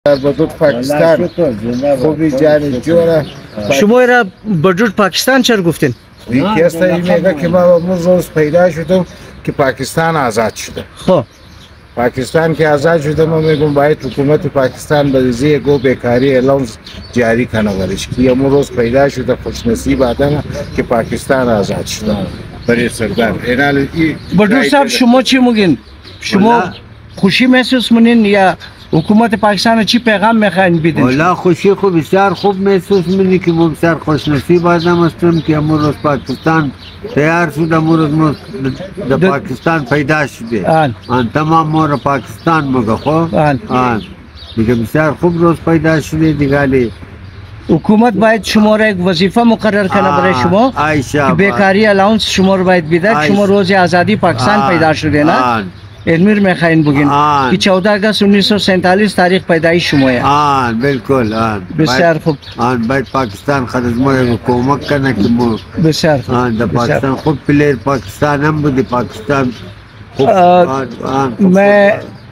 بدود پاکستان خوبی جان جوره. شما را بدود پاکستان چرا گفتین؟ یکی است میگه که ما امروز روز پیدا شدم که پاکستان آزاد شده. خب پاکستان که آزاد شده ما میگم باید حکومت پاکستان بریزی گو بیکاری اعلام جاری کنه ورش که امروز پیدا شده خوش نصیب آدم که پاکستان آزاد شده. برای سردار اینال بدود صاحب شما چی میگین؟ شما خوشی محسوس منین یا حکومت پاکستان چی پیغام میخواین بدین؟ والا خوشی خوب بسیار خوب محسوس منی که ما بسیار خوش نصیب آدم هستم که امروز پاکستان تیار شده. امروز در پاکستان پیدا شده آن تمام مور پاکستان مگه خوب آن دیگه بسیار خوب روز پیدا شده دیگه. حکومت باید شما را یک وظیفه مقرر کنه برای شما که بیکاری الاونس شما رو باید بیده. شما روز آزادی پاکستان پیدا شده نه؟ ادمیر میخواین بگین که 14 اگست 1947 تاریخ پیدایش شما ہے. بالکل بسیار خوب. باید پاکستان خود ما کمک کنه که ما بسیار خوب. در پاکستان خوب پلیر پاکستان هم بودی پاکستان خوب.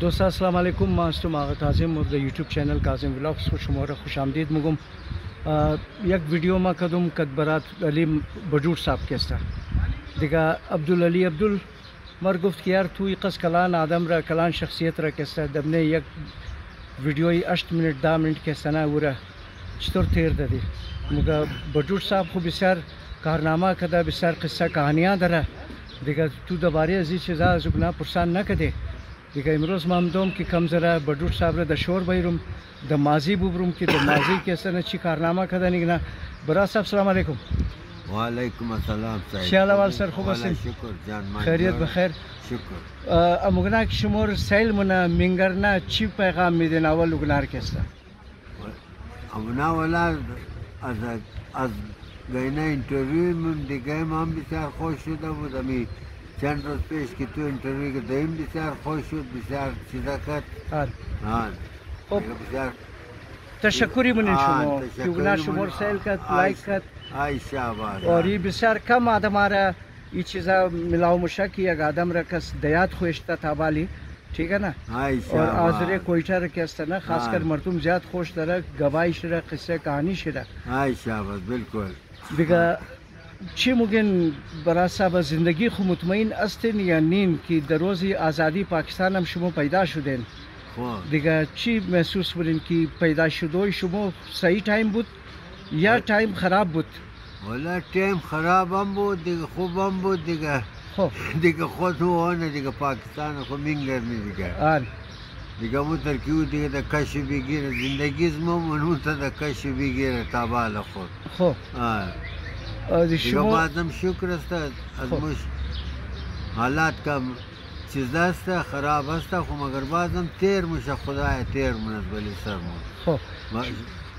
دوستان السلام علیکم. ما هستم آقا کاظم و در یوتیوب چینل کاظم ولاگز شما را خوش آمدید میگم. یک ویدیو ما کردم که برات علی بجور صاحب کیسته دیگه عبدالعلی عبدال مر گفت که یار توی قص کلان آدم را کلان شخصیت را کیسته دبنه یک ویدیوی 8 منٹ 10 منٹ کیسته نه ورا چطور تیر دادی مگه بجور صاحب خو بسیار کارنامه کده بسیار قصه کهانیان داره دیگه تو دوباره از این چیزا از گناه پرسان نکده دیگه. امروز ما دوم که کم زره بجور صاحب را د شور بیرم د ماضی ببرم که د ماضی کیسه نه چی کارنامه کده نگنه. برا صاحب سلام علیکم. وعلیکم السلام صاحب. شال اول سر خوب هستین؟ شکر جان خیریت بخیر. شکر. امگنا که شما سیل منا منگرنا چی پیغام میدین اول لگنار کیسته؟ امنا ولا از گینه انترویو من دیگه هم بسیار خوش شده بودم. چند روز پیش که تو انترویو که دیم بسیار خوش شد بسیار چیزا کرد. خب تشکری منین شما که گناه شما رو سیل کرد لایک کرد اور یہ بسیار کم آدم آرہا یہ چیزا ملاو مشا کہ یک آدم را کس دیات خوشتا تھا بالی ٹھیک ہے نا اور آزر کوئٹہ را کستا نا خاص کر مردم زیاد خوش دارا گواہی شرا قصہ کہانی شرا بالکل دیگه چی مگن برای صاحب زندگی خو مطمئن استین یا نین که در روز آزادی پاکستان هم شما پیدا شدین دیگه چی محسوس بودین که پیدا شدوی شما صحیح ٹائم بود یا ٹائم خراب بود؟ والا ٹائم خراب هم بود دیگه خوب هم بود دیگه خود هو نه دیگه پاکستان خو منگر نه دیگه مو ترکیو دیگه د کشف بگیره زندگی زمو منو ته د کشف بگیره تابال خود دیگه بعدم شکر است از مش حالات کم چیز است خراب است خو مگر بعدم تیر میشه خدای تیر منزبلی سرمون.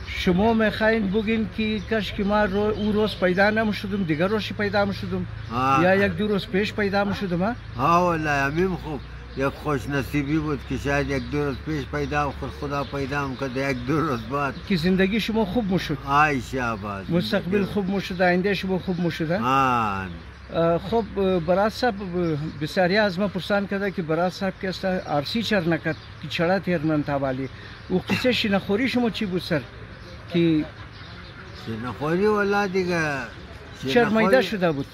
شما میخواین بگین که کاش که ما اون روز پیدا نمیشدم دیگر روز پیدا میشدم یا یک دو روز پیش پیدا میشدم؟ ها والله همین خوب یک خوش نصیبی بود که شاید یک دو روز پیش پیدا خدا پیدا میکرد یک دو روز بعد که زندگی شما خوب میشد. شاباش. مستقبل خوب میشد آینده شما خوب میشد. خب برات صاحب بسیاری از ما پرسان کرده که برات صاحب که است عرصی چر نکرد که چرا تیر ننتابالی او قصه شنخوری شما چی بود سر که شنخوری والا دیگه شرمیده شده بود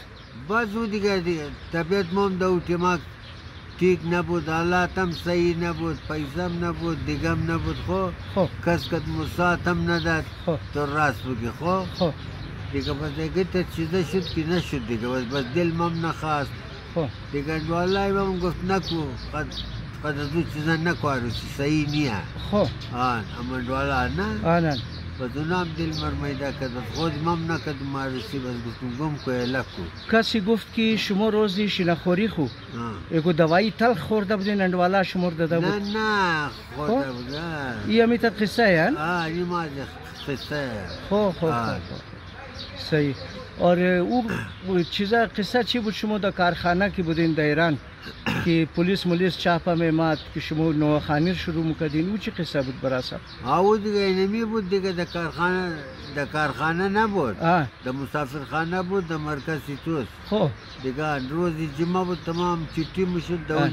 باز او دیگه طبیعت مون دو تیماک ٹھیک نبود حالات هم صحیح نبود پیسم نبود دیگم نبود خو کس کد مساعد هم نداد تو راست بگی خو دیگه بس دیگه تا چیزه شد که نشد دیگه بس دل مم نخواست دیگه والله من گفت نکو قد از او چیزا نکو عروسی صحیح نیه اما والله نه بدونم دل مرمیده کرد خود مم نکرد معرسی بس گفتم گم که لکو کسی گفت که شما روزی شیرخوری خو اگه دوائی تلخ خورده بودین اندوالا شمار داده بود نه خورده بود این همیتا قصه هست؟ این ما قصه خب صحیح اور او چیزا قصه چی بود شما در کارخانه که بودین در ایران که پلیس چاپا میماد که شما نوخانی شروع میکردین او چی قصه بود برای صاحب؟ او دیگه اینمی بود دیگه در کارخانه نبود در مسافرخانه بود در مرکز توس دیگه روزی جمعه بود تمام چیتی میشد در اون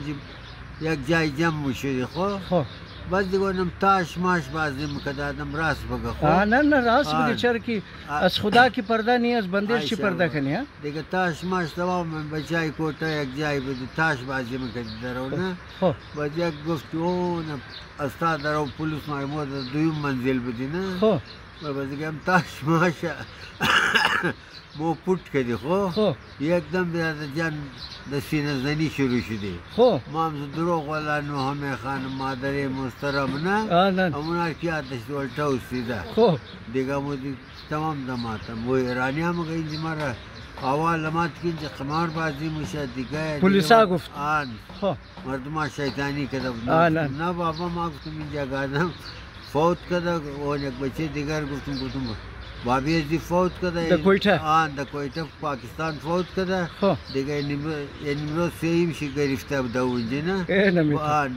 یک جای جمع میشد خب بس دیگه اونم تاش ماش بازی میکرد آدم راست بگه نه راست بگه چرا که از خدا کی پرده نی از بندش چی پرده کنی دیگه تاش ماش تمام بچای کوتا یک جای بود تاش بازی میکرد درونه بعد یک گفت اون استاد درو پلیس مامور دویم منزل بودی نه بس دیگه هم تاش ماش مو پوت کردی خب یکدم بیاد جان د سینه زنی شروع شدی ما هم دروغ ولا نو همه خانم مادر محترم نه همون کی آتش ولتا وسیده دیگه مو تمام دماته مو ایرانی هم گیج مره اول لمات کی قمار بازی میشه دیگه پلیسا گفت مردم شیطانی کده نه بابا ما گفتم اینجا گادم فوت کده اون یک بچه دیگر گفتم بابی ازی فوت کرده در کویته در کویته پاکستان فوت کرده دیگه نیمروز سیم شی گرفته بود اونجا نه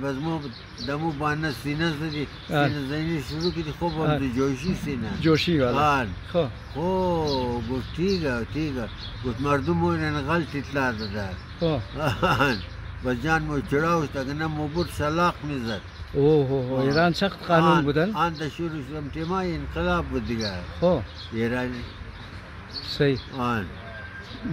بس ما دمو بانه سینه زدی سینه زنی شروع کردی خوب هم جوشی سینه جوشی والا گفت تیگه گفت مردم اون غلط اطلاع داده بس جان مو چراوشت اگه نه مو بود سلاق میزد ایران سخت قانون بودن آن شروع شدم تیمای انقلاب بود دیگه ایرانی صحیح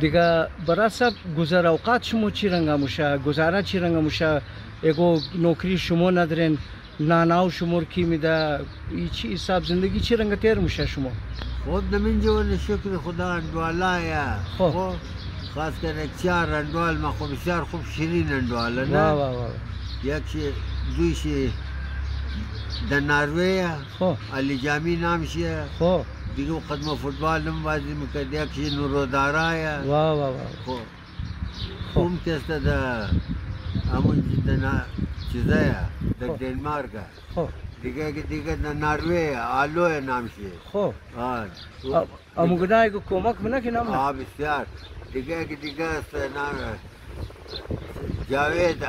دیگه برای صاحب گذر اوقات شما چی رنگا موشه گذاره چی رنگا موشه اگه نوکری شما ندارین ناناو شمور کی میده چی حساب زندگی چی رنگ تیر موشه شما خود نمین جوان شکر خدا اندوالایه خاص کنه چار اندوال ما خوب بسیار خوب شیرین اندواله نه یکی دویشی در نروژ علی جامی نامشه دیگه قدم فوتبال هم بازی میکرد یکی نورودارایه خوم کسته در همون چیزه در دنمارکه دیگه در نروژ آلوه نامشه اموگنای که کمک منه که نامه بسیار دیگه است نام جاویده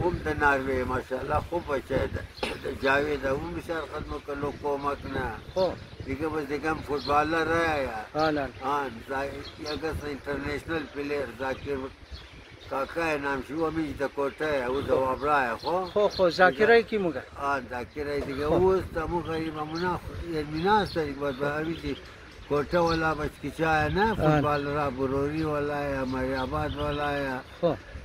اون در نروژ ماشاءالله خوب بچه جاویده اون بسیار خدمت کلو کمک نه دیگه بس دیگه هم فوتبالر راه یک است انترنیشنل پلیر زاکر کاکای نام شو همیش در کوته او دواب راه خو زاکرای کی موگه زاکرای دیگه او است همون غریب همونا المیناس دیگه باید به همیشی کوته والا بچکیچای نه فوتبال را بروری والا مری آباد والا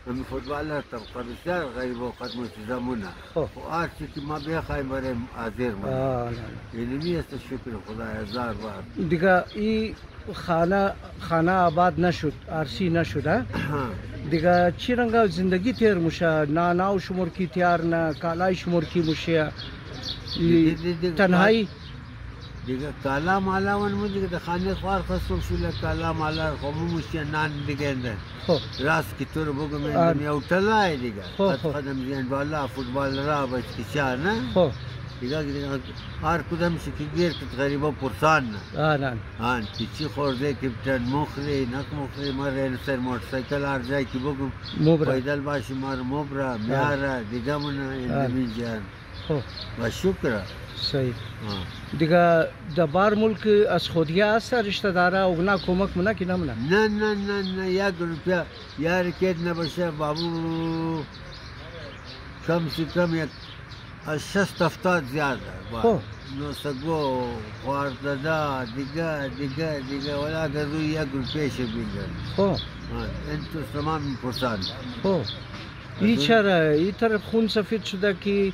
همین فوتبالر طبقه بسیار غریب و خدمت زمونه آرچی که ما بخواهیم بریم حاضر مانیم اینمی است شکر خدا هزار بار دیگه این خانه آباد نشد عرصی نشد دیگه چی رنگا زندگی تیر موشه ناناو شمور کی تیار نه کالای شمور کی موشه تنهایی دیگه کالا مالا ونمو دیگه در خانه خوار خستم شوله کالا مالا خمو موشه نان دیگه انده راست کی طور بگم اندم یا اوتلای دیگه خدم زین بالا فوتبال را بچکیچا نه دیگه هر کدام شکی گیر کت غریبا پرسان نه چی خورده کپتن مخری نک مخری مره سر موترسایکل هر جای که بگم پیدل باشی مار مبرا میاره دیگه من اندمی جان و شکر صحیح دیگه در بار ملک از خودی هست رشته داره اونا کمک منه که نمونه نه یک روپیه یا رکت نباشه بابو کم سی کم یک از 60-70 زیاده نوسگو خواردادا دیگه ولی اگر روی یک روپیه شه بگن این تو تمام پرسان این چرا این طرف خون سفید شده که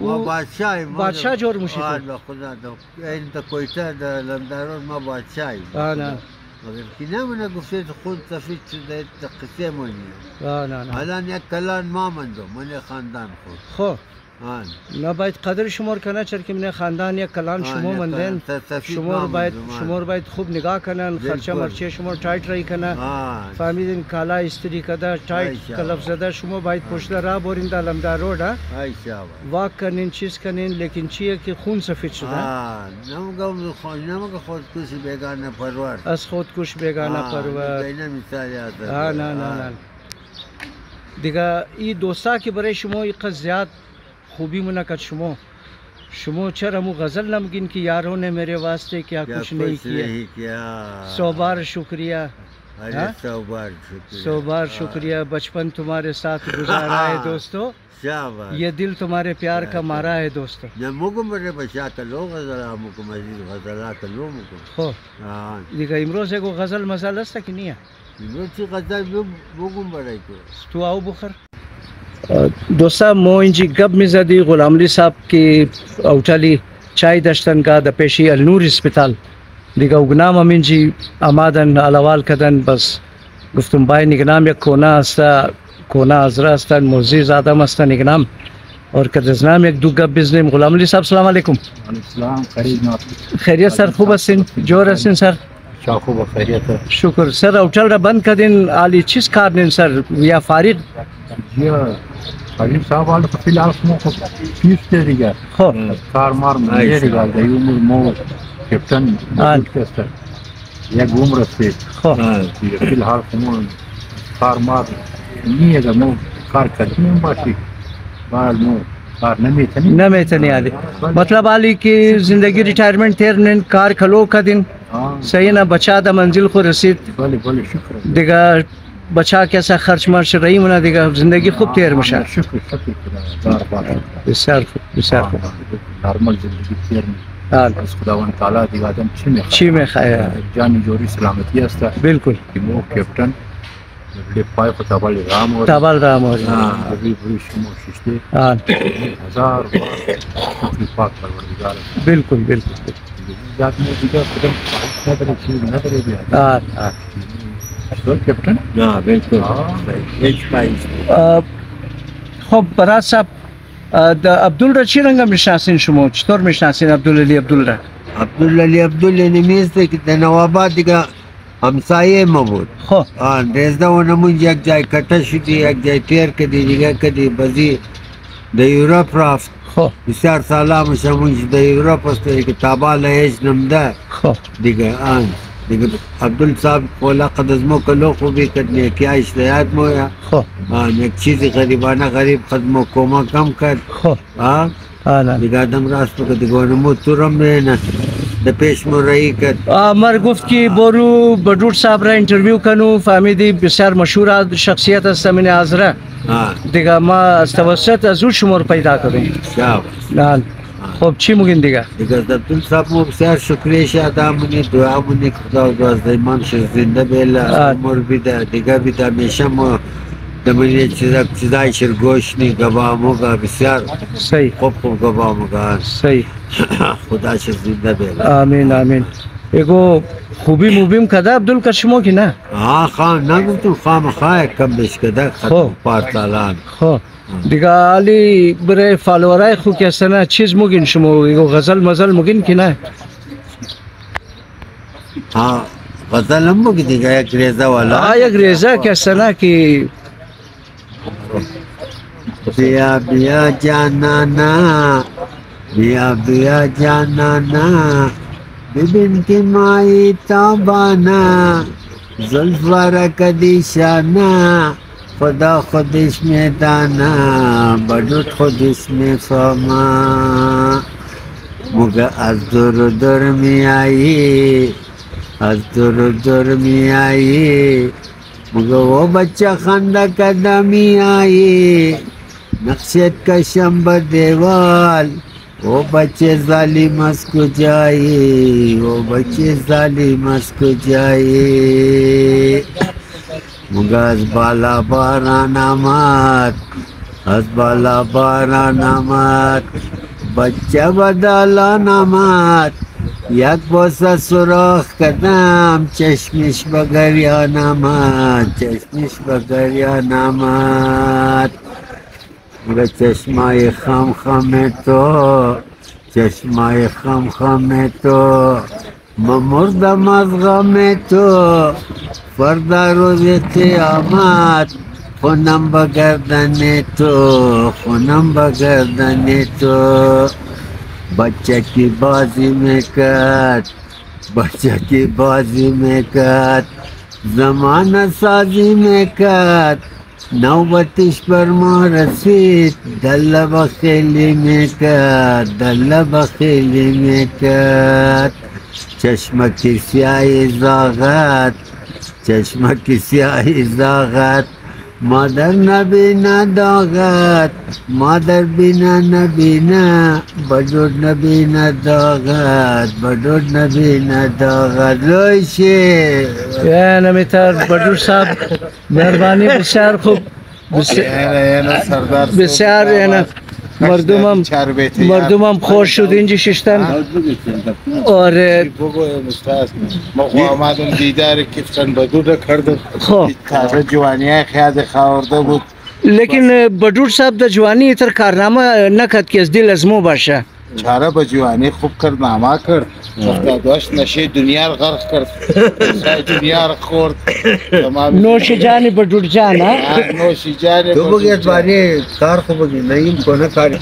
ما بادشاہ جور مشید خدا این تا کویته در لندارون ما بادشاہی مگر کنه من گفته خود تفید شده قصه منی نه الان یک کلان ما مندو من خاندان خود خب نه باید قدر شما کنه چرا که من خاندان یک کلان شما مندن شما رو باید خوب نگاه کنن خرچه مرچه شما تایت رای کنه فهمیدین کالا استری کده تایت کلف زده شما باید پشت را برین در لمدار روڈ واک کنین چیز کنین لیکن چیه که خون سفید شده نمگه خودکش بیگانه پرور از خودکش بیگانه پرور نه دیگه این دوستا که برای شما یک زیاد خوبی منعقد شما چرا مو غزل نمگین کہ یاروں نے میرے واسطے کیا کچھ نہیں کیا 100 بار شکریہ 100 بار شکریہ بچپن تمہارے ساتھ گزارا ہے دوستو یہ دل تمہارے پیار کا مارا ہے دوستو دیگه امروز اگه غزل مزل است که نیه تو آو بخور دوستا مو اینجی گب میزدی غلام علی صاحب کی اوتالی چای داشتن کا د پیشی النور اسپیتال دیگه وگنام امینجی آمادن علوال کدن بس گفتم بای نگنام یک کونا است کونا ازرا است معزز آدم است نگنام اور کدزنام یک دو گب بزنیم غلام علی صاحب سلام علیکم السلام خیریت سر خوب هستین جور هستین سر خوب خیریت شکر سر اوتل را بند کردین علی چیز کارنین سر یا فارغ خلیل صاحب حالا فی الحال شما خب پیش دیگر کار مار میگه دیگر دیومر مو کپتن کستر یک عمر است فی الحال شما کار مار نیه مو کار کردیم باشی بعد مو کار نمیتنی علی مطلب علی که زندگی ریٹائرمنٹ تیرنن کار کلو کدین صحیح نا بچا دا منزل خو رسید بله شکر دیگه بچا کیسا خرچ مرچ رہی منا دیگه زندگی خوب تیر مشه شکر بسیار خوب نرمال زندگی تیر از خداوند تعالی دیگه آدم چی میخواه جان جوری سلامتی است بالکل مو کپتن پای خود تابال رام بری شما ششته هزار پاک پروردگار بالکل ذات میں دیگر قدم نداره چیز نداره بیاد کپتن نه بالکل هیچ پایش خب برات صاحب د عبدالله چی رنگ میشناسین شما چطور میشناسین عبدالله عبدالله نمیسته که در نواباد دیگه همسایه ما بود خب رزده و نمونج یک جای کتا شدی یک جای تیر کدی دیگه کدی بزی در یوروپ رفت بسیار سالام شمونج در یوروپ است که تابال هیچ نمده دیگه عبدال صاحب خولا قد از مو کلو خوبی کدنی کیا اشتیاد مویا یک چیزی غریب خد مو کوما کم کرد دیگه آدم راست بکد دیگه نمو تورم رهنه در پیش مو رایی کرد مر گفت که برو بدرود صاحب را انترویو کنو فهمیدی بسیار مشهور شخصیت است من حاضره دیگه ما از توسط از او شما رو پیدا کردیم خب چی مگین دیگه عبدال صاحب مو بسیار شکریش آدم منی دعا منی خدا دوازده ایمان شد زنده بیلا عمر بیده دیگه بیده همیشه مو دمانی چیزای شرگوش نی گبا موگا بسیار خوب گبا موگا خدا شد زنده بیلا آمین ایگو خوبی موبیم کده عبدال کشمو کی نه خان نگفتم خام خواه کم بش کده ختم پارتالان دیگه علی برای فالورای خو کسانه چیز مگین شما ایگو غزل مزل مگین کی نه غزل هم مگی دیگه یک ریزه والا یک ریزه کسانه که بیا جانانا بیا جانانا ببین کی مائی تابانا زلفوارا کدی شانا خدا خودش میں دانا بدوت خودش میں فما مگا از دور می آئی از دور می آئی مگا وہ بچہ خندہ قدمی آئی نقشت کا شمب دیوال وہ بچے ظالم اس کو جائی مگا از بالا باران آمد بچہ بدالا نامات یک بوسه سراخ کردم چشمش به گریان آمد، چشمش به گریان آمد. به چشمای خم خم تو، چشمای خم خم تو، من مردم از غم تو. فردا روز قیامت خونم به گردن تو، خونم به گردن تو. بچه کی بازی میکرد، بچه کی بازی میکرد، زمانه سازی میکرد. نوبتش بر ما رسید، دل بخیلی میکرد، دل بخیلی میکرد. چشمکی سیاهی زاغت، چشمکی سیاهی زاغت، مادر نبینه داغت، مادر بینه نبینه، بدور نبینه داغت، بدور نبینه داغت. روشی نمیتر بدور صاحب مهربانی، بسیار خوب، بسیار مردمم خوش شد اینجا ششتن. اور ما آمدم دیدار کفتن بدور کردم. خب تازه جوانی خیاد خورده بود. لیکن بدور صاحب د جوانی تر کارنامه نکرد که از دل از مو باشه. چاره به جوانی خوب کرد، نامه کرد. وقتا داشت نشه دنیا رو غرق کرد، دنیا رو خورد. نوش جانی بدور جان ها، نوش جانی. تو بگید باری کار خوب بگید نیم کنه کاری.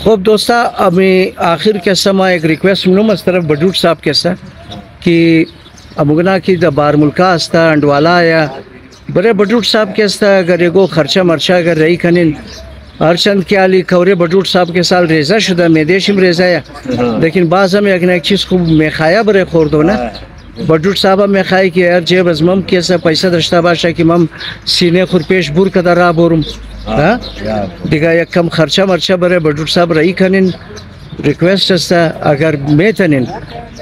خب دوستا امی آخر کیسه ما یک ریکویست منم از طرف بدور صاحب کیسه که اموگنا کی د بار ملکا است اندوالا یا بره بدور صاحب کیسه اگر یگو خرچه مرچه اگر رئی کنین هرچند که علی کوره بدور صاحب که سال ریزه شده میدیشم ریزه یا لیکن باز هم یک چیز خوب میخواه بره خوردونه. بدور صاحب میخواه که هر جیب از مم کیسه پیسه داشته باشه که مم سینه خور پیش بور کده را برم دیگه یک کم خرچه مرچه بره بدور صاحب رئی کنین. ریکویست است اگر میتونین